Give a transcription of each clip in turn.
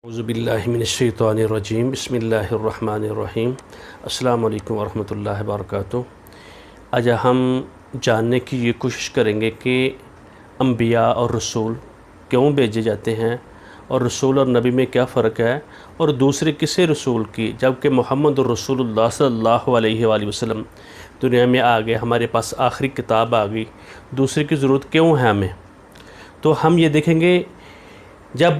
اعوذ باللہ من الشیطان الرجیم بسم اللہ الرحمن الرحیم السلام علیکم ورحمۃ اللہ وبرکاتہ۔ آج ہم جاننے کی یہ کوشش کریں گے کہ انبیاء اور رسول کیوں بھیجے جاتے ہیں اور رسول اور نبی میں کیا فرق ہے، اور دوسرے کسے رسول کی جبکہ محمد الرسول اللہ صلی اللہ علیہ وآلہ وسلم دنیا میں آ گئے، ہمارے پاس آخری کتاب آ گئی، دوسرے کی ضرورت کیوں ہے ہمیں۔ تو ہم یہ دیکھیں گے جب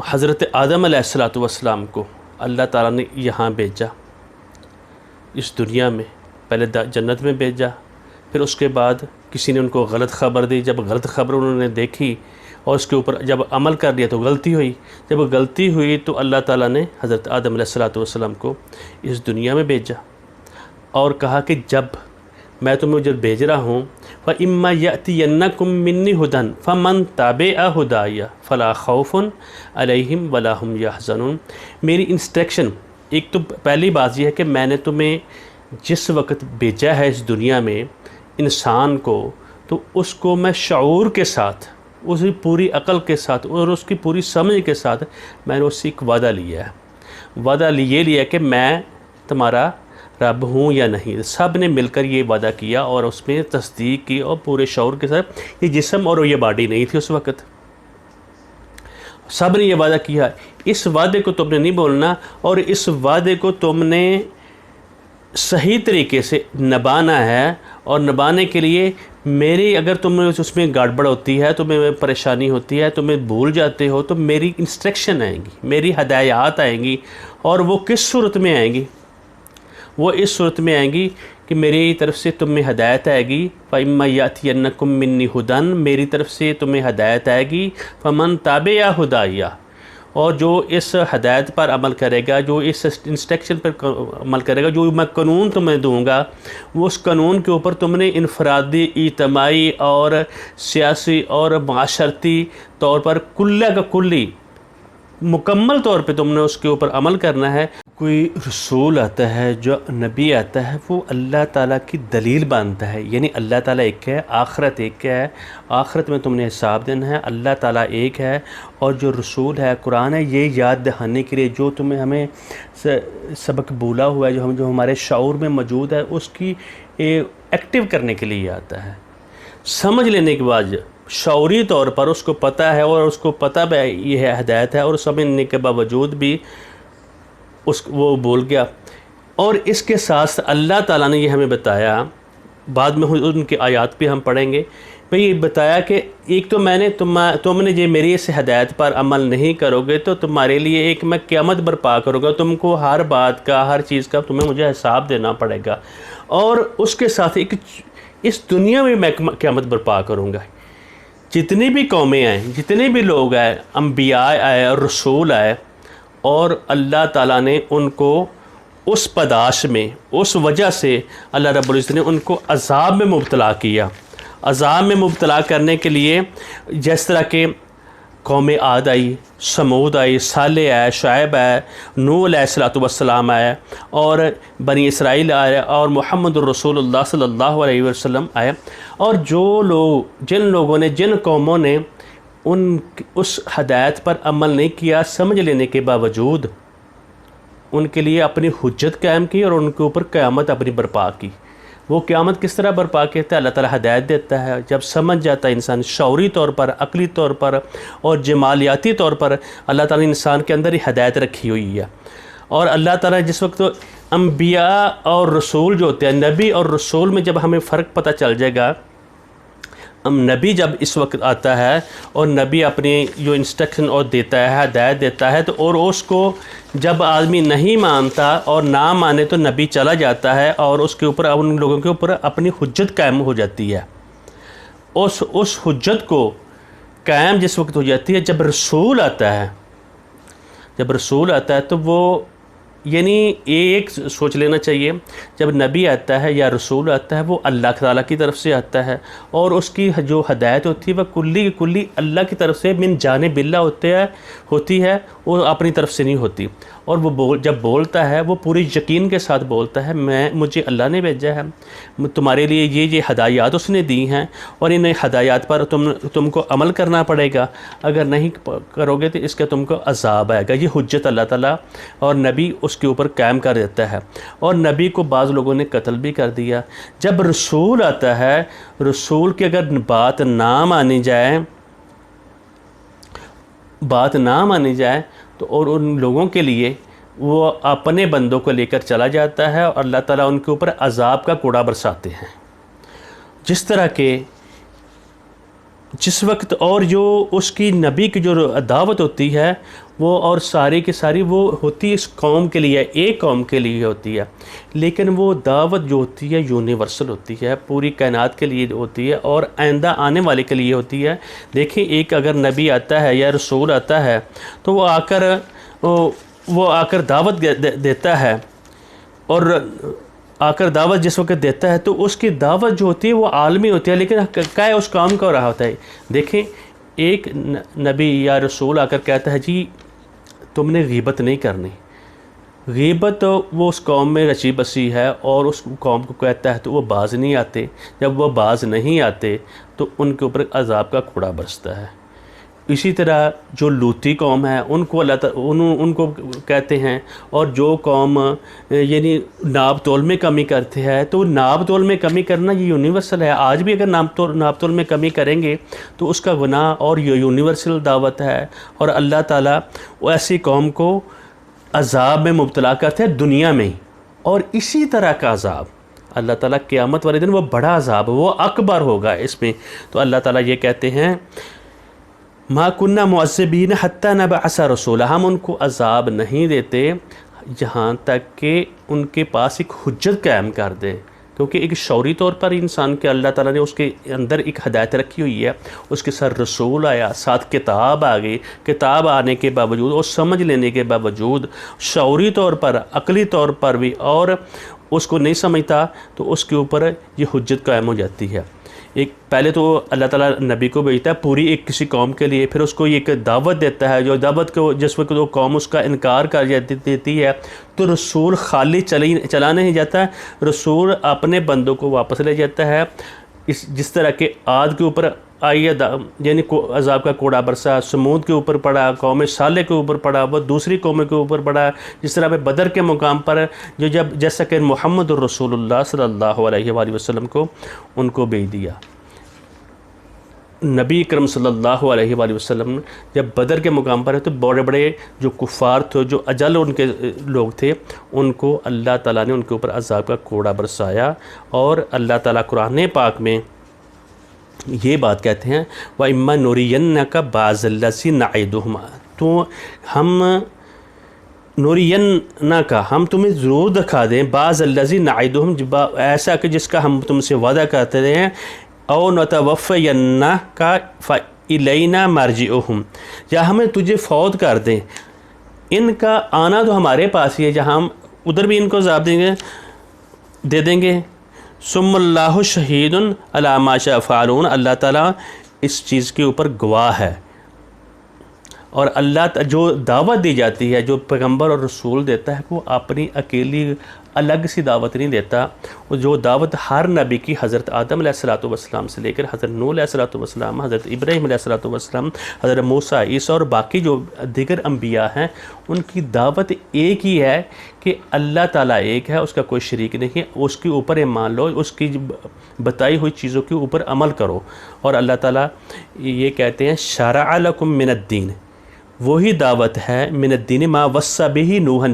حضرت آدم علیہ السلام کو اللہ تعالیٰ نے یہاں بھیجا اس دنیا میں، پہلے جنت میں بھیجا، پھر اس کے بعد کسی نے ان کو غلط خبر دی، جب غلط خبر انہوں نے دیکھی اور اس کے اوپر جب عمل کر لیا تو غلطی ہوئی، جب غلطی ہوئی تو اللہ تعالیٰ نے حضرت آدم علیہ السلام کو اس دنیا میں بھیجا اور کہا کہ جب میں تمہیں جب بھیج رہا ہوں فَإِمَّا يَأْتِيَنَّكُم مِّنِّي هُدًى فَمَن تَبِعَ هُدَايَ فَلَا خَوْفٌ عَلَيْهِمْ وَلَا هُمْ يَحْزَنُونَ۔ میری انسٹرکشن ایک تو پہلی بات یہ ہے کہ میں نے تمہیں جس وقت بھیجا ہے اس دنیا میں انسان کو، تو اس کو میں شعور کے ساتھ، اس کی پوری عقل کے ساتھ اور اس کی پوری سمجھ کے ساتھ میں نے اس سے ایک وعدہ لیا ہے۔ وعدہ یہ لیا کہ میں تمہارا رب ہوں یا نہیں۔ سب نے مل کر یہ وعدہ کیا اور اس میں تصدیق کی اور پورے شعور کے ساتھ، یہ جسم اور یہ باڈی نہیں تھی اس وقت، سب نے یہ وعدہ کیا اس وعدے کو تم نے نہیں بولنا اور اس وعدے کو تم نے صحیح طریقے سے نبھانا ہے، اور نبھانے کے لیے میری اگر تمہیں اس میں گڑبڑ ہوتی ہے، تمہیں پریشانی ہوتی ہے، تمہیں بھول جاتے ہو، تو میری انسٹرکشن آئیں گی، میری ہدایات آئیں گی، اور وہ کس صورت میں آئیں گی؟ وہ اس صورت میں آئیں گی کہ میری طرف سے تمہیں ہدایت آئے گی، فَإِمَّا يَأْتِيَنَّكُم مِّنِّي هُدًى، میری طرف سے تمہیں ہدایت آئے گی، فَمَن تَبِعَ هُدَايَ، اور جو اس ہدایت پر عمل کرے گا، جو اس انسٹرکشن پر عمل کرے گا، جو میں قانون تمہیں دوں گا، وہ اس قانون کے اوپر تم نے انفرادی، اجتماعی اور سیاسی اور معاشرتی طور پر کلہ کا کلی مکمل طور پہ تم نے اس کے اوپر عمل کرنا ہے۔ کوئی رسول آتا ہے، جو نبی آتا ہے، وہ اللہ تعالیٰ کی دلیل بنتا ہے، یعنی اللہ تعالیٰ ایک ہے، آخرت ایک ہے، آخرت میں تم نے حساب دینا ہے، اللہ تعالیٰ ایک ہے، اور جو رسول ہے قرآن ہے، یہ یاد دہانے کے لیے جو تمہیں ہمیں سبق بولا ہوا ہے، جو ہمارے شعور میں موجود ہے، اس کی ایکٹیو کرنے کے لیے آتا ہے۔ سمجھ لینے کے بعد شعوری طور پر اس کو پتہ ہے، اور اس کو پتہ بھی یہ ہے ہدایت ہے، اور سمجھنے کے باوجود بھی وہ بول گیا۔ اور اس کے ساتھ اللہ تعالیٰ نے یہ ہمیں بتایا، بعد میں ان کی آیات بھی ہم پڑھیں گے، میں یہ بتایا کہ ایک تو میں نے تم نے یہ میری اس ہدایت پر عمل نہیں کرو گے تو تمہارے لیے ایک میں قیامت برپا کروں گا، تم کو ہر بات کا، ہر چیز کا تمہیں مجھے حساب دینا پڑے گا، اور اس کے ساتھ ایک اس دنیا میں قیامت برپا کروں گا۔ جتنی بھی قومیں آئیں، جتنے بھی لوگ آئے، انبیاء آئے اور رسول آئے، اور اللہ تعالیٰ نے ان کو اس پاداش میں، اس وجہ سے اللہ رب العزت نے ان کو عذاب میں مبتلا کیا۔ عذاب میں مبتلا کرنے کے لیے جس طرح کہ قوم عاد آئی، سمود آئی، صالح آئے، شعیب آئے، نوح علیہ السلام آئے، اور بنی اسرائیل آئے، اور محمد الرسول اللہ صلی اللہ علیہ وسلم آئے، اور جن لوگوں نے، جن قوموں نے اس ہدایت پر عمل نہیں کیا، سمجھ لینے کے باوجود ان کے لیے اپنی حجت قائم کی اور ان کے اوپر قیامت اپنی برپا کی۔ وہ قیامت کس طرح برپا کہتے ہیں؟ اللہ تعالیٰ ہدایت دیتا ہے، جب سمجھ جاتا ہے انسان شعوری طور پر، عقلی طور پر اور جمالیاتی طور پر، اللہ تعالیٰ نے انسان کے اندر ہی ہدایت رکھی ہوئی ہے۔ اور اللہ تعالیٰ جس وقت انبیاء اور رسول جو ہوتے ہیں، نبی اور رسول میں جب ہمیں فرق پتہ چل جائے گا، نبی جب اس وقت آتا ہے اور نبی اپنی جو انسٹرکشن اور دیتا ہے، ہدایت دیتا ہے، تو اور اس کو جب آدمی نہیں مانتا اور نہ مانے تو نبی چلا جاتا ہے، اور اس کے اوپر، ان لوگوں کے اوپر اپنی حجت قائم ہو جاتی ہے۔ اس حجت کو قائم جس وقت ہو جاتی ہے، جب رسول آتا ہے، تو وہ یعنی ایک سوچ لینا چاہیے، جب نبی آتا ہے یا رسول آتا ہے وہ اللہ تعالیٰ کی طرف سے آتا ہے، اور اس کی جو ہدایت ہوتی ہے وہ کلی کی کلی اللہ کی طرف سے من جانب اللہ ہوتی ہے، وہ اپنی طرف سے نہیں ہوتی، اور وہ جب بولتا ہے وہ پوری یقین کے ساتھ بولتا ہے مجھے اللہ نے بھیجا ہے، تمہارے لیے یہ ہدایات اس نے دی ہیں، اور ان ہدایات پر تم کو عمل کرنا پڑے گا، اگر نہیں کرو گے تو اس کا تم کو عذاب آئے گا۔ یہ حجت اللہ تعالیٰ اور نبی اس کے اوپر قائم کر دیتا ہے، اور نبی کو بعض لوگوں نے قتل بھی کر دیا۔ جب رسول آتا ہے، رسول کی اگر بات نہ مانی جائے تو اور ان لوگوں کے لیے وہ اپنے بندوں کو لے کر چلا جاتا ہے، اور اللہ تعالیٰ ان کے اوپر عذاب کا کوڑا برساتے ہیں، جس طرح کہ جس وقت اور جو اس کی نبی کی جو دعوت ہوتی ہے وہ اور ساری کی ساری وہ ہوتی ہے اس قوم کے لیے، ایک قوم کے لیے ہوتی ہے، لیکن وہ دعوت جو ہوتی ہے یونیورسل ہوتی ہے، پوری کائنات کے لیے ہوتی ہے اور آئندہ آنے والے کے لیے ہوتی ہے۔ دیکھیں ایک اگر نبی آتا ہے یا رسول آتا ہے تو وہ آ کر دعوت دیتا ہے، اور آ کر دعوت جس وقت دیتا ہے تو اس کی دعوت جو ہوتی ہے وہ عالمی ہوتی ہے، لیکن کیا ہے اس کام کا رہا ہوتا ہے۔ دیکھیں ایک نبی یا رسول آ کر کہتا ہے جی تم نے غیبت نہیں کرنی، غیبت وہ اس قوم میں رچی بسی ہے، اور اس قوم کو کہتا ہے تو وہ باز نہیں آتے، جب وہ باز نہیں آتے تو ان کے اوپر عذاب کا کوڑا برستا ہے۔ اسی طرح جو لوطی قوم ہے ان کو ان کو کہتے ہیں، اور جو قوم یعنی ناب تول میں کمی کرتے ہیں تو ناب تول میں کمی کرنا یہ یونیورسل ہے۔ آج بھی اگر ناب تول میں کمی کریں گے تو اس کا گناہ اور یہ یونیورسل دعوت ہے، اور اللہ تعالیٰ ایسی قوم کو عذاب میں مبتلا کرتے ہیں دنیا میں ہی، اور اسی طرح کا عذاب اللہ تعالیٰ قیامت والے دن وہ بڑا عذاب وہ اکبر ہوگا اس میں۔ تو اللہ تعالیٰ یہ کہتے ہیں ما کننا معذبین حتی نبعث رسولا، ہم ان کو عذاب نہیں دیتے جہاں تک کہ ان کے پاس ایک حجت قائم کر دے، کیونکہ ایک شعوری طور پر انسان کے اللہ تعالیٰ نے اس کے اندر ایک ہدایت رکھی ہوئی ہے، اس کے ساتھ رسول آیا، ساتھ کتاب آ گئی، کتاب آنے کے باوجود اور سمجھ لینے کے باوجود شعوری طور پر عقلی طور پر بھی اور اس کو نہیں سمجھتا تو اس کے اوپر یہ حجت قائم ہو جاتی ہے۔ ایک پہلے تو اللہ تعالیٰ نبی کو بھیجتا ہے پوری ایک کسی قوم کے لیے، پھر اس کو ایک دعوت دیتا ہے، جو دعوت کو جس وقت وہ قوم اس کا انکار کر دیتی ہے تو رسول خالی چلا نہیں جاتا ہے، رسول اپنے بندوں کو واپس لے جاتا ہے۔ جس طرح کہ عاد کے اوپر آئی ہے یعنی عذاب کا کوڑا برسا، سمود کے اوپر پڑا، قوم صالح کے اوپر پڑا، وہ دوسری قوموں کے اوپر پڑا، جس طرح بدر کے مقام پر جیسا کہ محمد الرسول اللہ صلی اللہ علیہ وآلہ وسلم کو ان کو بھیج دیا۔ نبی اکرم صلی اللہ علیہ وآلہ وسلم جب بدر کے مقام پر ہے تو بڑے بڑے جو کفار تھے، جو اجل ان کے لوگ تھے، ان کو اللہ تعالیٰ نے ان کے اوپر عذاب کا کوڑا برسایا، اور اللہ تعالیٰ قرآن پاک میں یہ بات کہتے ہیں وَإِمَّا نُرِيَنَّكَ بَعْضَ الَّذِي نَعِدُهُمْ، تو ہم نُرِيَنَّكَ ہم تمہیں ضرور دکھا دیں بَعْضَ الَّذِي نَعِدُهُمْ ایسا کہ جس کا ہم تم سے وعدہ کرتے ہیں، او نَتَوَفَّيَنَّكَ فَإِلَيْنَا مَرْجِعُهُمْ، یا ہمیں تجھے فوت کر دیں، ان کا آنا تو ہمارے پاس ہی ہے، جہاں ہم ادھر بھی ان کو عذاب دے دیں گے۔ ثم اللہ شہید علی ما شاء فعلون، اللہ تعالیٰ اس چیز کے اوپر گواہ ہے، اور اللہ جو دعوت دی جاتی ہے، جو پیغمبر اور رسول دیتا ہے، وہ اپنی اکیلی الگ سی دعوت نہیں دیتا، وہ جو دعوت ہر نبی کی حضرت آدم علیہ السلام سے لے کر حضرت نوح علیہ السلام، حضرت ابراہیم علیہ السلام، حضرت موسیٰ، عیسیٰ اور باقی جو دیگر انبیاء ہیں، ان کی دعوت ایک ہی ہے کہ اللہ تعالیٰ ایک ہے، اس کا کوئی شریک نہیں ہے، اس کے اوپر ایمان لو، اس کی بتائی ہوئی چیزوں کے اوپر عمل کرو۔ اور اللہ تعالیٰ یہ کہتے ہیں شرع لکم من الدین، وہی دعوت ہے من الدین ما وصی بہ نوحا،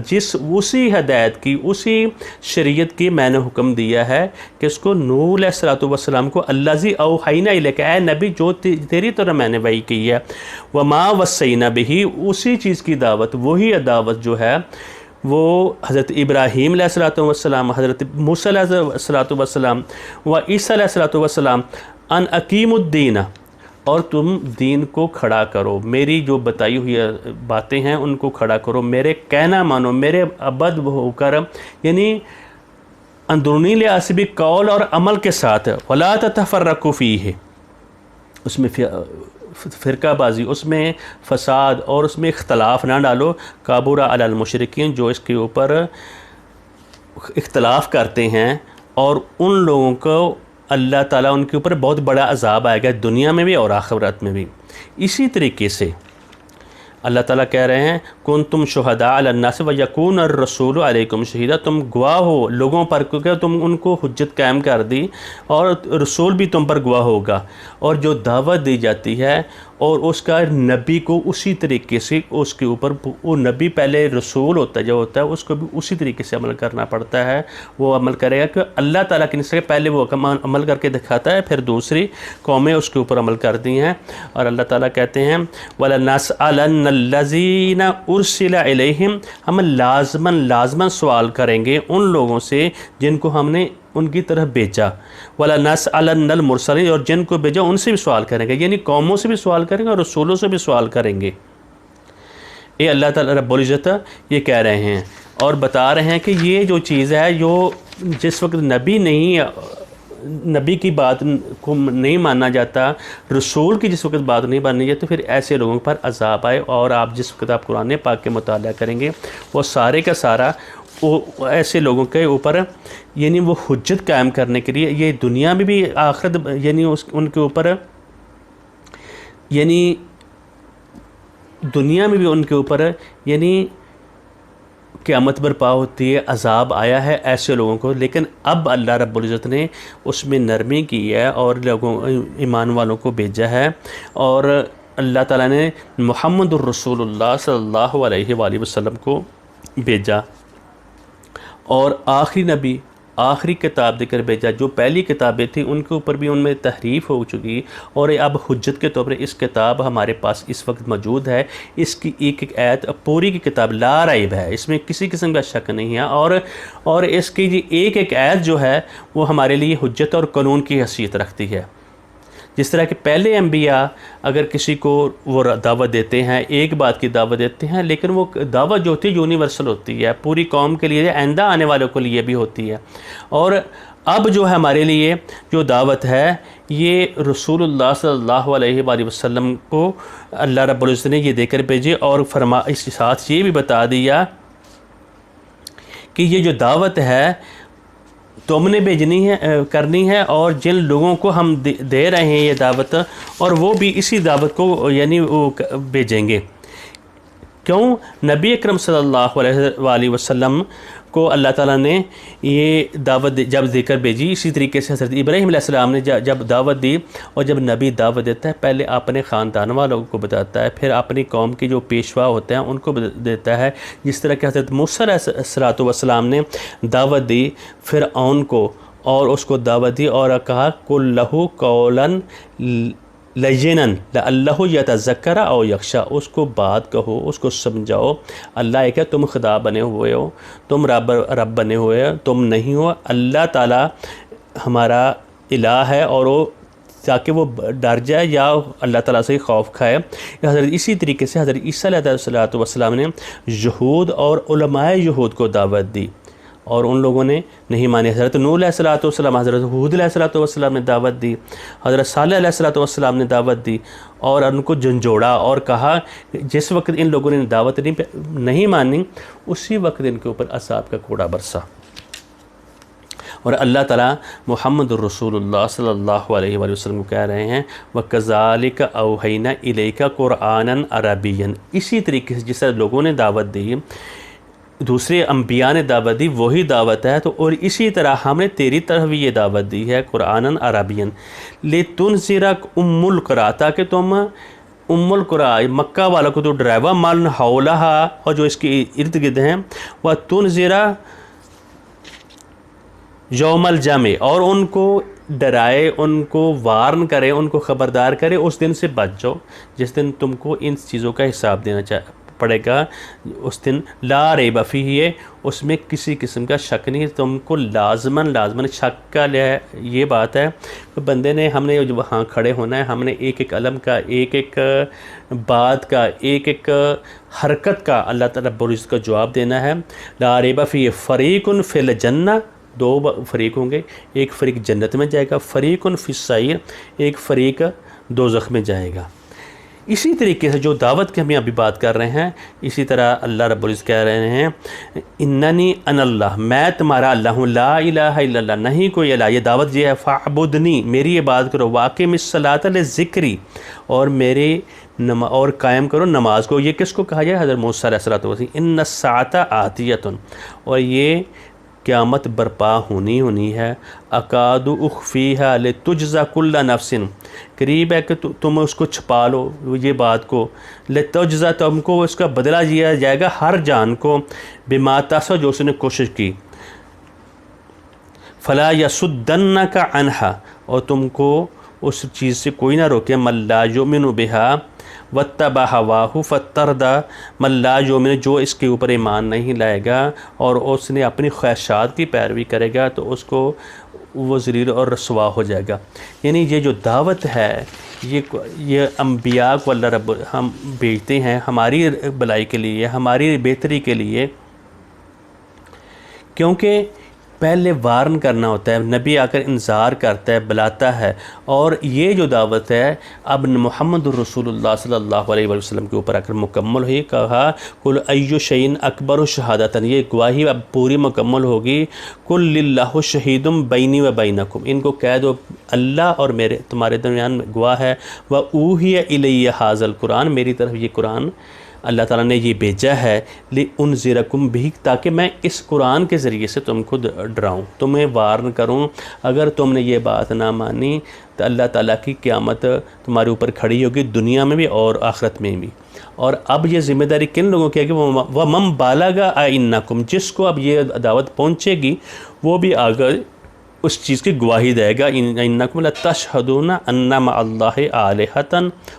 اسی ہدایت کی، اسی شریعت کی میں نے حکم دیا ہے کہ اس کو نوح علیہ السلام کو الذی اوحینا الیک، اے نبی جو تیری طرح میں نے وحی کی ہے، وما وصینا بہ، اسی چیز کی دعوت، وہی دعوت جو ہے وہ حضرت ابراہیم علیہ السلام، حضرت موسیٰ علیہ السلام و عیسیٰ علیہ السلام ان اقیم الدین، اور تم دین کو کھڑا کرو، میری جو بتائی ہوئی باتیں ہیں ان کو کھڑا کرو، میرے کہنا مانو، میرے عبد ہو کر، یعنی اندرونی لحاظ سے بھی قول اور عمل کے ساتھ، ولا تتفرقوا فیہ، اس میں فرقہ بازی، اس میں فساد اور اس میں اختلاف نہ ڈالو، کابر علی المشرکین، جو اس کے اوپر اختلاف کرتے ہیں، اور ان لوگوں کو اللہ تعالیٰ ان کے اوپر بہت بڑا عذاب آئے گا، دنیا میں بھی اور آخرت میں بھی۔ اسی طریقے سے اللہ تعالیٰ کہہ رہے ہیں کنتم شہداء علی الناس ویکون الرسول علیکم شہیدا، تم گواہ ہو لوگوں پر، کیونکہ تم ان کو حجت قائم کر دی، اور رسول بھی تم پر گواہ ہوگا، اور جو دعوت دی جاتی ہے اور اس کا نبی کو اسی طریقے سے اس کے اوپر، وہ نبی پہلے رسول ہوتا ہے جو ہوتا ہے اس کو بھی اسی طریقے سے عمل کرنا پڑتا ہے، وہ عمل کرے گا کہ اللہ تعالیٰ کی نسبت پہلے وہ عمل کر کے دکھاتا ہے، پھر دوسری قومیں اس کے اوپر عمل کرتی ہیں، اور اللہ تعالیٰ کہتے ہیں وَلَنَسْأَلَنَّ الَّذِينَ أُرْسِلَ إِلَيْهِمْ، ہم لازماً سوال کریں گے ان لوگوں سے جن کو ہم نے ان کی طرف بیچا، وَلَنَسْأَلَنَّ الْمُرْسَلِينَ، اور جن کو بھیجا ان سے بھی سوال کریں گے، یعنی قوموں سے بھی سوال کریں گے اور رسولوں سے بھی سوال کریں گے۔ یہ اللہ تعالیٰ رب العزت یہ کہہ رہے ہیں اور بتا رہے ہیں کہ یہ جو چیز ہے، جو جس وقت نبی کی بات کو نہیں مانا جاتا، رسول کی جس وقت بات نہیں مانی جاتی، تو پھر ایسے لوگوں پر عذاب آئے، اور آپ جس وقت آپ قرآن پاک کے مطالعہ کریں گے وہ سارے کا سارا وہ ایسے لوگوں کے اوپر، یعنی وہ حجت قائم کرنے کے لیے، یہ دنیا میں بھی آخرت، یعنی ان کے اوپر، یعنی دنیا میں بھی ان کے اوپر یعنی قیامت برپا ہوتی ہے، عذاب آیا ہے ایسے لوگوں کو، لیکن اب اللہ رب العزت نے اس میں نرمی کی ہے اور لوگوں ایمان والوں کو بھیجا ہے، اور اللہ تعالیٰ نے محمد الرسول اللہ صلی اللہ علیہ وآلہ وسلم کو بھیجا، اور آخری نبی آخری کتاب دے کر بھیجا۔ جو پہلی کتابیں تھیں ان کے اوپر بھی ان میں تحریف ہو چکی، اور اب حجت کے طور پر اس کتاب ہمارے پاس اس وقت موجود ہے، اس کی ایک ایک آیت پوری کی کتاب لا ریب ہے، اس میں کسی قسم کا شک نہیں ہے، اور اس کی ایک ایک آیت جو ہے وہ ہمارے لیے حجت اور قانون کی حیثیت رکھتی ہے۔ جس طرح کہ پہلے انبیاء اگر کسی کو وہ دعوت دیتے ہیں، ایک بات کی دعوت دیتے ہیں، لیکن وہ دعوت جو ہوتی ہے یونیورسل ہوتی ہے، پوری قوم کے لیے، آئندہ آنے والوں کے لیے بھی ہوتی ہے، اور اب جو ہے ہمارے لیے جو دعوت ہے یہ رسول اللہ صلی اللہ علیہ وآلہ وسلم کو اللہ رب العزت نے یہ دے کر بھیجے، اور اس کے ساتھ یہ بھی بتا دیا کہ یہ جو دعوت ہے تم نے بھیجنی ہے، کرنی ہے، اور جن لوگوں کو ہم دے رہے ہیں یہ دعوت، اور وہ بھی اسی دعوت کو یعنی وہ بھیجیں گے۔ کیوں؟ نبی اکرم صلی اللہ علیہ وآلہ وسلم کو اللہ تعالیٰ نے یہ دعوت جب دے کر بھیجی، اسی طریقے سے حضرت ابراہیم علیہ السلام نے جب دعوت دی، اور جب نبی دعوت دیتا ہے پہلے اپنے خاندان والوں کو بتاتا ہے، پھر اپنی قوم کے جو پیشوا ہوتے ہیں ان کو دیتا ہے، جس طرح کہ حضرت موسیٰ علیہ السلام نے دعوت دی فرعون کو، اور اس کو دعوت دی اور کہا قُل لَهُ قَوْلًا لَيِّنًا لَعَلَّهُ يَتَذَكَّرُ أَوْ يَخْشَىٰ، اس کو بات کہو، اس کو سمجھاؤ، اللہ ایک ہے، تم خدا بنے ہوئے ہو، تم رب بنے ہوئے ہو، تم نہیں ہو، اللہ تعالیٰ ہمارا الہ ہے، اور وہ تاکہ وہ ڈر جائے یا اللہ تعالیٰ سے خوف کھائے۔ اسی طریقے سے حضرت عیسیٰ علیہ السلام نے یہود اور علماء یہود کو دعوت دی، اور ان لوگوں نے نہیں مانی۔ حضرت نوح علیہ السلام، حضرت ہود علیہ السلام نے دعوت دی، حضرت صالح علیہ السلام نے دعوت دی، اور ان کو جھنجھوڑا اور کہا جس وقت ان لوگوں نے دعوت نہیں مانی اسی وقت ان کے اوپر عذاب کا کوڑا برسا۔ اور اللہ تعالیٰ محمد الرسول اللہ صلی اللہ علیہ وآلہ وسلم کو کہہ رہے ہیں وَكَذَلِكَ أَوْحَيْنَا إِلَيْكَ قُرْآنًا عَرَبِيًّا، اسی طریقے سے جس طرح لوگوں نے دعوت دی، دوسرے انبیاء نے دعوت دی، وہی دعوت ہے، تو اور اسی طرح ہم نے تیری طرف بھی یہ دعوت دی ہے قرآنً عربیًا لِتُنذِرَ أُمُّ الْقُرَىٰ، تاکہ تم القرى مکہ والوں کو تو ڈرائیوا مَن حولہا، اور جو اس کے ارد گرد ہیں، وَتُنذِرَ یوم الجمع، اور ان کو ڈرائے، ان کو وارن کرے، ان کو خبردار کرے اس دن سے بچ جاؤ جس دن تم کو ان چیزوں کا حساب دینا پڑے گا اس دن، لا ریب فیہ، اس میں کسی قسم کا شک نہیں. تم کو لازماً شک کا یہ بات ہے بندے نے، ہم نے وہاں کھڑے ہونا ہے، ہم نے ایک ایک علم کا، ایک ایک بات کا، ایک ایک حرکت کا اللہ تعالیٰ رب العزت کا جواب دینا ہے. لا ریب فیہ فریق فی الجنہ، دو فریق ہوں گے، ایک فریق جنت میں جائے گا، فریق فی السعیر، ایک فریق دوزخ میں جائے گا. اسی طریقے سے جو دعوت کی ہم ابھی بات کر رہے ہیں، اسی طرح اللہ رب العزت کہہ رہے ہیں اننی انا اللہ، میں تمہارا اللہ ہوں، لا الہ الا اللہ، نہیں کوئی الہ. یہ دعوت یہ ہے، فاعبدنی، میری عبادت کرو، واقم الصلاۃ لذکری، اور میرے اور قائم کرو نماز کو. یہ کس کو کہا جائے؟ حضرت موسیٰ علیہ السلام. ان الساعۃ آتیۃ، اور یہ قیامت برپا ہونی ہے. اکاد اخفیہا لتجزا کل نفس، قریب ہے کہ تم اس کو چھپا لو یہ بات کو، لتجزا، تم کو اس کا بدلہ دیا جائے گا ہر جان کو، بما تسعی، جو اس نے کوشش کی. فلا یصدنک عنہا، اور تم کو اس چیز سے کوئی نہ روکے، من لا یؤمن بہا واتبع ہواہ فتردی، من لا یؤمن، جو اس کے اوپر ایمان نہیں لائے گا اور اس نے اپنی خواہشات کی پیروی کرے گا تو اس کو وہ ذلیل اور رسوا ہو جائے گا. یعنی یہ جو دعوت ہے یہ انبیاء کو اللہ رب ہم بھیجتے ہیں ہماری بھلائی کے لیے، ہماری بہتری کے لیے، کیونکہ پہلے وارن کرنا ہوتا ہے. نبی آ کر انذار کرتا ہے، بلاتا ہے. اور یہ جو دعوت ہے اب محمد الرسول اللہ صلی اللہ علیہ وسلم کے اوپر آ کر مکمل ہوئی. کہا کل ای شیء اکبر شہادۃ، یہ گواہی اب پوری مکمل ہوگی. کل للہ شہید بینی و بینکم، ان کو کہہ دو اللہ اور میرے تمہارے درمیان گواہ ہے. وَأُوحِيَ إِلَيَّ هَذَا القرآن، میری طرف یہ قرآن اللہ تعالیٰ نے یہ بھیجا ہے، لِأُنذِرَكُمْ بِهِ، تاکہ میں اس قرآن کے ذریعے سے تم کو ڈراؤں، تمہیں وارن کروں. اگر تم نے یہ بات نہ مانی تو اللہ تعالیٰ کی قیامت تمہارے اوپر کھڑی ہوگی، دنیا میں بھی اور آخرت میں بھی. اور اب یہ ذمہ داری کن لوگوں کی ہے کہ وَمَن بَلَغَ أَئِنَّكُمْ، جس کو اب یہ دعوت پہنچے گی وہ بھی آگر اس چیز کی گواہی دے گا. انکم لتشہدون ان مع اللہ آلہۃ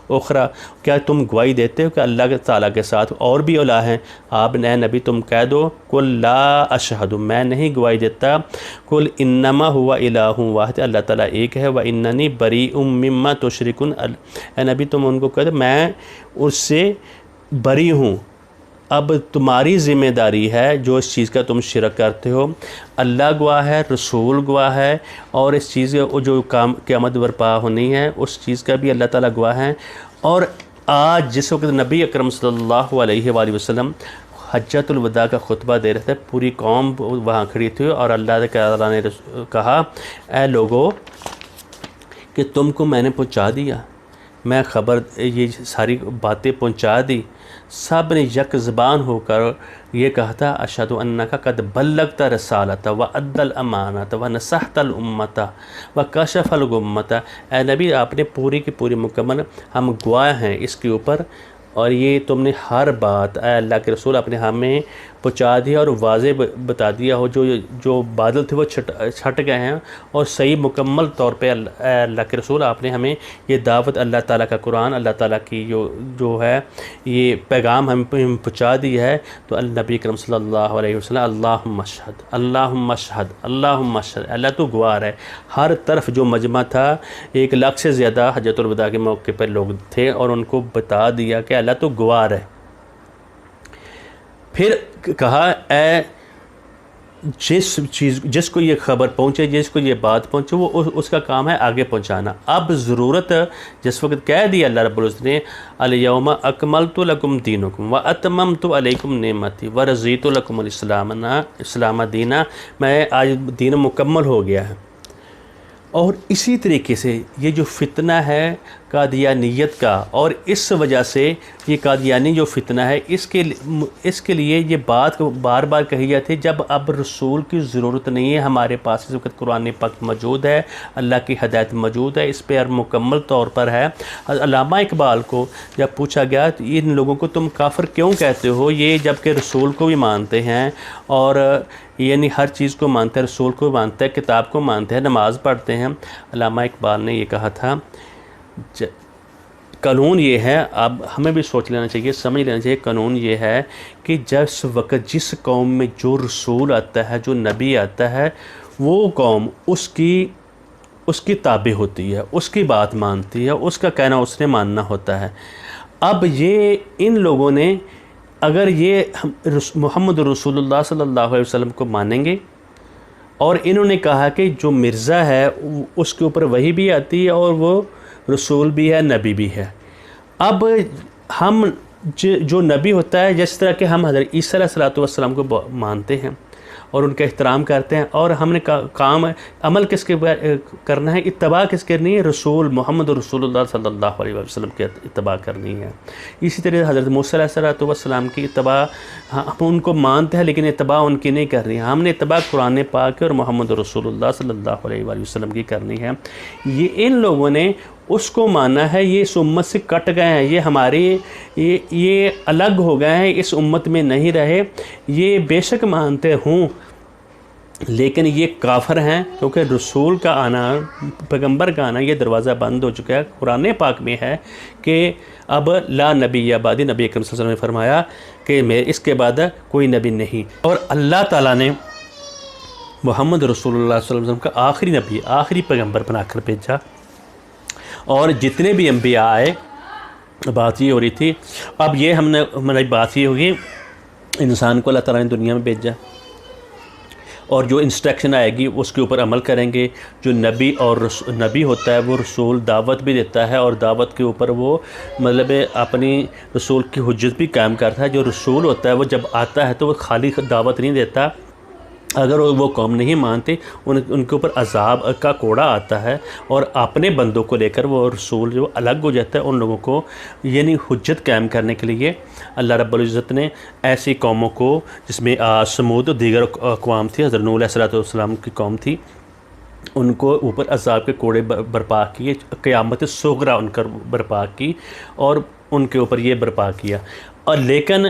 اخری، کیا تم گواہی دیتے ہو کہ اللہ تعالیٰ کے ساتھ اور بھی الہ ہیں؟ آپ نئے نبی تم کہہ دو قل لا اشہد، میں نہیں گواہی دیتا. قل انما هو الہ واحد، اللہ تعالیٰ ایک ہے. واننی بریء مما تشرکون، اے نبی تم ان کو کہہ دو میں اس سے بری ہوں. اب تمہاری ذمہ داری ہے جو اس چیز کا تم شرک کرتے ہو. اللہ گواہ ہے، رسول گواہ ہے، اور اس چیز جو قیامت برپا ہونی ہے اس چیز کا بھی اللہ تعالیٰ گواہ ہے. اور آج جس وقت نبی اکرم صلی اللہ علیہ وآلہ وسلم حجۃ الوداع کا خطبہ دے رہے تھے، پوری قوم وہاں کھڑی تھی اور اللہ تعالیٰ نے کہا اے لوگو کہ تم کو میں نے پہنچا دیا، میں خبر یہ ساری باتیں پہنچا دی. سب نے یک زبان ہو کر یہ کہا تھا اشہد انک قد بلغت رسالۃ وادی الامانۃ ونصحت الامۃ وکشف الغمۃ. اے نبی آپ نے پوری کی پوری مکمل، ہم گواہ ہیں اس کے اوپر، اور یہ تم نے ہر بات اے اللہ کے رسول اپنے ہمیں پہنچا دیا اور واضح بتا دیا ہو. جو بادل تھے وہ چھٹ گئے ہیں، اور صحیح مکمل طور پہ اے اللہ کے رسول آپ نے ہمیں یہ دعوت، اللہ تعالیٰ کا قرآن، اللہ تعالیٰ کی جو ہے یہ پیغام ہم پہنچا دی ہے. تو نبی اکرم صلی اللہ علیہ وسلم اللہم اشہد، اللہم اشہد، اللہم اشہد، اللہ تو گواہ ہے. ہر طرف جو مجمع تھا 1 لاکھ سے زیادہ حجۃ الوداع کے موقع پر لوگ تھے، اور ان کو بتا دیا کہ اللہ تو گواہ ہے. پھر کہا اے جس کو یہ خبر پہنچے، جس کو یہ بات پہنچے، وہ اس کا کام ہے آگے پہنچانا. اب ضرورت جس وقت کہہ دیا اللہ رب العزت نے الیوم اکملت لکم دینکم واتممت علیکم نعمتی ورضیت لکم الاسلام دینا، میں آج دین مکمل ہو گیا ہے. اور اسی طریقے سے یہ جو فتنہ ہے قادیانیت کا، اور اس وجہ سے یہ قادیانی جو فتنہ ہے اس کے لیے یہ بات بار بار کہی جاتی ہے. جب اب رسول کی ضرورت نہیں ہے، ہمارے پاس اس وقت قرآن پاک موجود ہے، اللہ کی ہدایت موجود ہے، اس پہ مکمل طور پر ہے. علامہ اقبال کو جب پوچھا گیا تو ان لوگوں کو تم کافر کیوں کہتے ہو، یہ جب کہ رسول کو بھی مانتے ہیں، اور یعنی ہر چیز کو مانتے ہیں، رسول کو مانتے ہیں، کتاب کو مانتے ہیں، نماز پڑھتے ہیں. علامہ اقبال نے یہ کہا تھا قانون یہ ہے، اب ہمیں بھی سوچ لینا چاہیے، سمجھ لینا چاہیے، قانون یہ ہے کہ جس وقت جس قوم میں جو رسول آتا ہے، جو نبی آتا ہے، وہ قوم اس کی تابع ہوتی ہے، اس کی بات مانتی ہے، اس کا کہنا اس نے ماننا ہوتا ہے۔ اب یہ ان لوگوں نے اگر یہ محمد رسول اللہ صلی اللہ علیہ وسلم کو مانیں گے، اور انہوں نے کہا کہ جو مرزا ہے اس کے اوپر وحی بھی آتی ہے اور وہ رسول بھی ہے، نبی بھی ہے۔ اب ہم جو نبی ہوتا ہے، جس طرح کہ ہم حضرت عیسیٰ علیہ السلام کو مانتے ہیں اور ان کا احترام کرتے ہیں، اور ہم نے کام عمل کس کے کرنا ہے، اتباع کس کرنی ہے، رسول محمد رسول اللہ صلی اللہ علیہ وسلم کی اتباع کرنی ہے۔ اسی طرح حضرت موسیٰ علیہ السلام کی اتباع، ہم ان کو مانتے ہیں لیکن اتباع ان کی نہیں کرنی ہے، ہم نے اتباع قرآن پاک اور محمد رسول اللہ صلی اللہ علیہ وسلم کی کرنی ہے۔ یہ ان لوگوں نے اس کو مانا ہے، یہ اس امت سے کٹ گئے ہیں، یہ ہمارے یہ الگ ہو گئے ہیں، اس امت میں نہیں رہے، یہ بے شک مانتے ہوں لیکن یہ کافر ہیں، کیونکہ رسول کا آنا، پیغمبر کا آنا، یہ دروازہ بند ہو چکا ہے۔ قرآن پاک میں ہے کہ اب لا نبی بعدی، نبی اکرم صلی اللہ علیہ وسلم نے فرمایا کہ اس کے بعد کوئی نبی نہیں، اور اللہ تعالیٰ نے محمد رسول اللہ صلی اللہ علیہ وسلم کا آخری نبی، آخری پیغمبر بنا کر بھیجا، اور جتنے بھی انبیاء آئے، بات یہ ہو رہی تھی، اب یہ ہماری بات یہ ہوگی، انسان کو اللہ تعالیٰ نے دنیا میں بھیجا، اور جو انسٹرکشن آئے گی اس کے اوپر عمل کریں گے۔ جو نبی اور نبی ہوتا ہے وہ رسول دعوت بھی دیتا ہے، اور دعوت کے اوپر وہ مطلب اپنی رسول کی حجت بھی قائم کرتا ہے۔ جو رسول ہوتا ہے وہ جب آتا ہے تو وہ خالی دعوت نہیں دیتا، اگر وہ قوم نہیں مانتے ان کے اوپر عذاب کا کوڑا آتا ہے، اور اپنے بندوں کو لے کر وہ رسول جو الگ ہو جاتا ہے ان لوگوں کو، یعنی حجت قائم کرنے کے لیے اللہ رب العزت نے ایسی قوموں کو، جس میں سمود اور دیگر اقوام تھی، حضرت نوح علیہ السلام کی قوم تھی، ان کو اوپر عذاب کے کوڑے برپا کیے، قیامت صغریٰ ان کا برپا کی، اور ان کے اوپر یہ برپا کیا۔ اور لیکن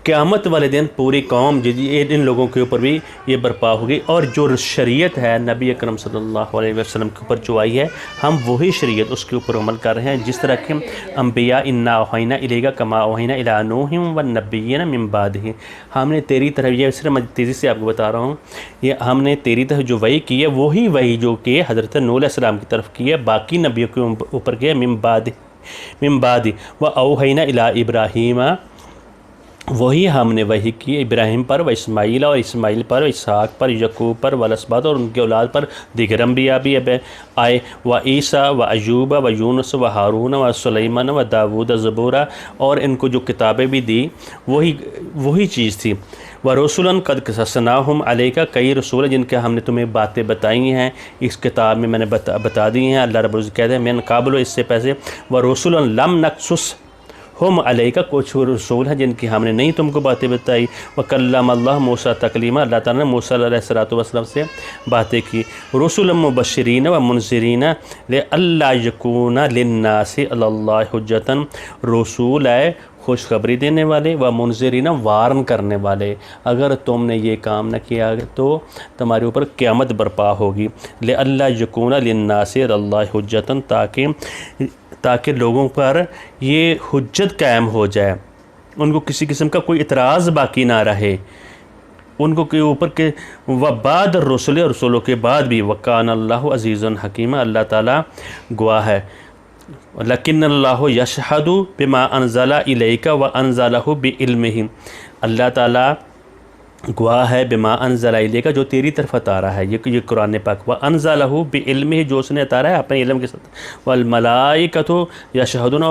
قیامت والے دن پوری قوم ان لوگوں کے اوپر بھی یہ برپا ہوگی، اور جو شریعت ہے نبی اکرم صلی اللہ علیہ وسلم کے اوپر جو آئی ہے، ہم وہی شریعت اس کے اوپر عمل کر رہے ہیں، جس طرح کہ انبیاء انا اوحینا الیک کما اوحینا الی نوح والنبیین من بعدہ، ہم نے تیری طرف، یہ صرف میں تیزی سے آپ کو بتا رہا ہوں، یہ ہم نے تیری طرف جو وحی کی ہے وہی وحی جو کہ حضرت نوح علیہ السلام کی طرف کی ہے، باقی نبیوں کے اوپر کی ہے، من بعد و اوحینا الی ابراہیم، وہی ہم نے وحی کی ابراہیم پر، و اسماعیل، اور اسماعیل پر، و اسحاق پر، یعقوب پر، و الاسباط، اور ان کے اولاد پر، دیگر انبیاء بھی آئے، و عیسیٰ و ایوب و یونس و ہارون و سلیمان و داود زبورا، اور ان کو جو کتابیں بھی دی وہی چیز تھی۔ وَرُسُلًا قَدْ قَصَصْنَاهُمْ عَلَيْكَ، کئی رسول جن کے ہم نے تمہیں باتیں بتائی ہیں اس کتاب میں، میں نے بتا دی ہیں۔ اللہ رب العزت کہتے ہیں من قبل، اس سے پہلے، وَرُسُلًا لَمْ نَقْصُصْهُمْ عَلَيْكَ، کچھ رسول ہیں جن کی ہم نے نہیں تم کو باتیں بتائی۔ وَكَلَّمَ اللَّهُ مُوسَىٰ تَكْلِيمًا، اللہ تعالیٰ نے موسیٰ علیہ السلام سے باتیں کی۔ رُسُلًا مُبَشِّرِينَ وَمُنذِرِينَ لِئَلَّا يَكُونَ لِلنَّاسِ عَلَى اللَّهِ حُجَّةٌ، رسول آئے خوشخبری دینے والے، و منذرین، وارن کرنے والے، اگر تم نے یہ کام نہ کیا تو تمہارے اوپر قیامت برپا ہوگی۔ لِئَلَّا يَكُونَ لِلنَّاسِ عَلَى اللَّهِ حُجَّةٌ، تاکہ لوگوں پر یہ حجت قائم ہو جائے، ان کو کسی قسم کا کوئی اعتراض باقی نہ رہے ان کو کے اوپر کہ وبعد الرسل، رسولوں کے بعد بھی، وکان اللہ عزیز حکیم، اللہ تعالیٰ گواہ ہے۔ لیکن اللہ یشہد بما انزل الیک وانزلہ بعلمہ، اللہ تعالیٰ گواہ ہے بما انزل الیک، جو تیری طرف اتارا ہے، یہ قرآن پاک، وانزلہ بعلمہ، جو اس نے اتارا ہے اپنے علم کے ساتھ، والملائکۃ یشہدون،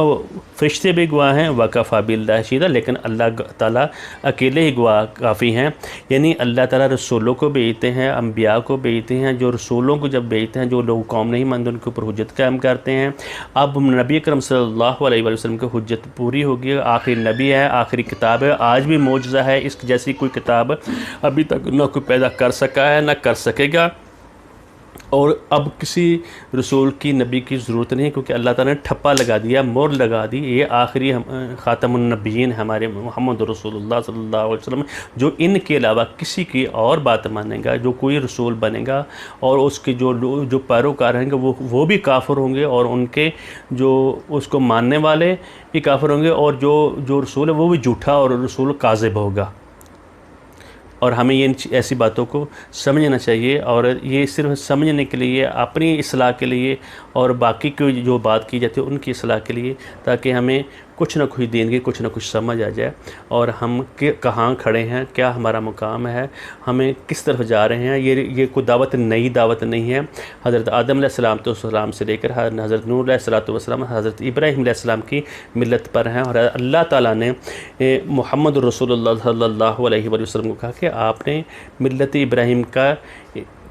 فرشتے بھی گواہ ہیں، وکفی باللہ شہیدا، لیکن اللہ تعالیٰ اکیلے ہی گواہ کافی ہیں۔ یعنی اللہ تعالیٰ رسولوں کو بھیجتے ہیں، انبیاء کو بھیجتے ہیں، جو رسولوں کو جب بھیجتے ہیں، جو لوگ قوم نہیں مانتے ان کے اوپر حجت قائم کرتے ہیں۔ اب نبی اکرم صلی اللہ علیہ وسلم کی حجت پوری ہوگی، آخری نبی ہے، آخری کتاب ہے، آج بھی معجزہ ہے، اس جیسی کوئی کتاب ابھی تک نہ کوئی پیدا کر سکا ہے نہ کر سکے گا۔ اور اب کسی رسول کی نبی کی ضرورت نہیں، کیونکہ اللہ تعالیٰ نے ٹھپا لگا دیا، مور لگا دی، یہ آخری خاتم النبیین ہمارے محمد رسول اللہ صلی اللہ علیہ وسلم، جو ان کے علاوہ کسی کی اور بات مانے گا، جو کوئی رسول بنے گا اور اس کے جو پیروکار ہیں گے وہ بھی کافر ہوں گے، اور ان کے جو اس کو ماننے والے بھی کافر ہوں گے، اور جو رسول ہے وہ بھی جھوٹا اور رسول کاذب ہوگا۔ اور ہمیں یہ ایسی باتوں کو سمجھنا چاہیے، اور یہ صرف سمجھنے کے لیے، اپنی اصلاح کے لیے، اور باقی کی جو بات کی جاتی ہے ان کی اصلاح کے لیے، تاکہ ہمیں کچھ نہ کچھ دین کی کچھ نہ کچھ سمجھ آ جائے، اور ہم کہاں کھڑے ہیں، کیا ہمارا مقام ہے، ہمیں کس طرف جا رہے ہیں۔ یہ کوئی دعوت، نئی دعوت نہیں ہے۔ حضرت آدم علیہ السلام سے لے کر حضرت نوح علیہ السلام، حضرت ابراہیم علیہ السلام کی ملت پر ہیں، اور اللہ تعالیٰ نے محمد رسول اللہ صلی اللہ علیہ وسلم کو کہا کہ آپ نے ملت ابراہیم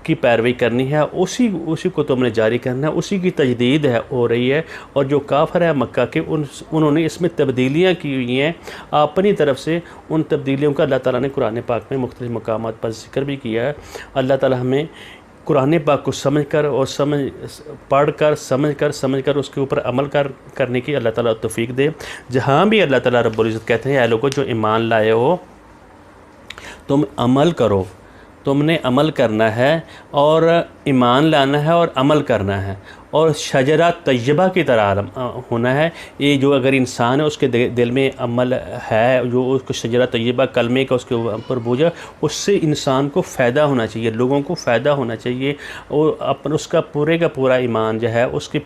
کی پیروی کرنی ہے، اسی کو تم نے جاری کرنا ہے، اسی کی تجدید ہو رہی ہے۔ اور جو کافر ہے مکہ کے، انہوں نے اس میں تبدیلیاں کی ہوئی ہیں اپنی طرف سے، ان تبدیلیوں کا اللہ تعالیٰ نے قرآن پاک میں مختلف مقامات پر ذکر بھی کیا ہے۔ اللہ تعالیٰ ہمیں قرآن پاک کو سمجھ کر اور پڑھ کر سمجھ کر اس کے اوپر عمل کرنے کی اللہ تعالیٰ توفیق دے۔ جہاں بھی اللہ تعالیٰ رب العزت کہتے ہیں اے لوگوں جو ایمان لائے ہو، تم عمل کرو، تم نے عمل کرنا ہے، اور ایمان لانا ہے اور عمل کرنا ہے، اور شجرہ طیبہ کی طرح ہونا ہے۔ یہ جو اگر انسان ہے اس کے دل میں عمل ہے، جو اس کو شجرہ طیبہ کلمے کا اس کے اوپر بوجھا، اس سے انسان کو فائدہ ہونا چاہیے، لوگوں کو فائدہ ہونا چاہیے، اور اس کا پورے کا پورا ایمان جو ہے، اس کی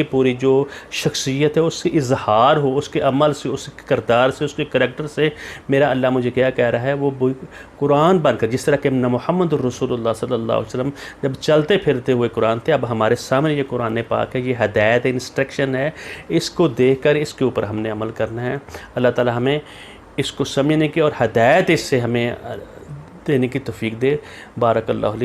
پوری جو شخصیت ہے اس سے اظہار ہو، اس کے عمل سے، اس کے کردار سے، اس کے کریکٹر سے، میرا اللہ مجھے کیا کہہ رہا ہے، وہ قرآن بن کر، جس طرح کہ محمد رسول اللہ صلی اللہ علیہ وسلم جب چلتے پھرتے ہوئے قرآن تھے، اب ہمارے سامنے یہ قرآن پاک ہے، یہ ہدایت، انسٹرکشن ہے، اس کو دیکھ کر اس کے اوپر ہم نے عمل کرنا ہے۔ اللہ تعالی ہمیں اس کو سمجھنے کی اور ہدایت اس سے ہمیں دینے کی توفیق دے۔ بارک اللہ علی۔